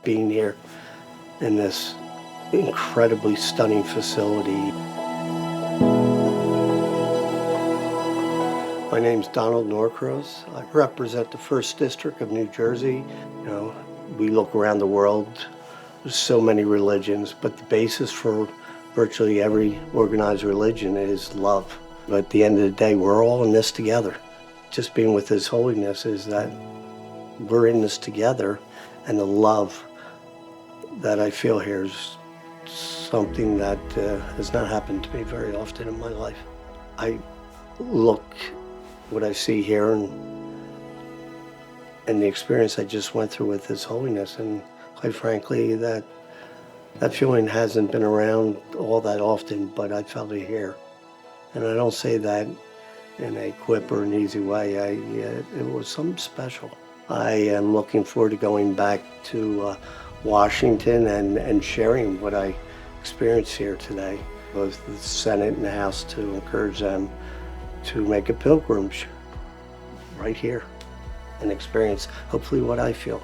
being here in this incredibly stunning facility. My name's Donald Norcross. I represent the 1st District of New Jersey. You know, we look around the world, there's so many religions, but the basis for virtually every organized religion is love. But at the end of the day, we're all in this together. Just being with His Holiness is that we're in this together, and the love that I feel here is something that has not happened to me very often in my life. I look what I see here and the experience I just went through with His Holiness, and quite frankly, that feeling hasn't been around all that often, but I felt it here. And I don't say that in a quip or an easy way. It was something special. I am looking forward to going back to Washington and sharing what I experienced here today, both the Senate and the House, to encourage them to make a pilgrimage right here and experience hopefully what I feel.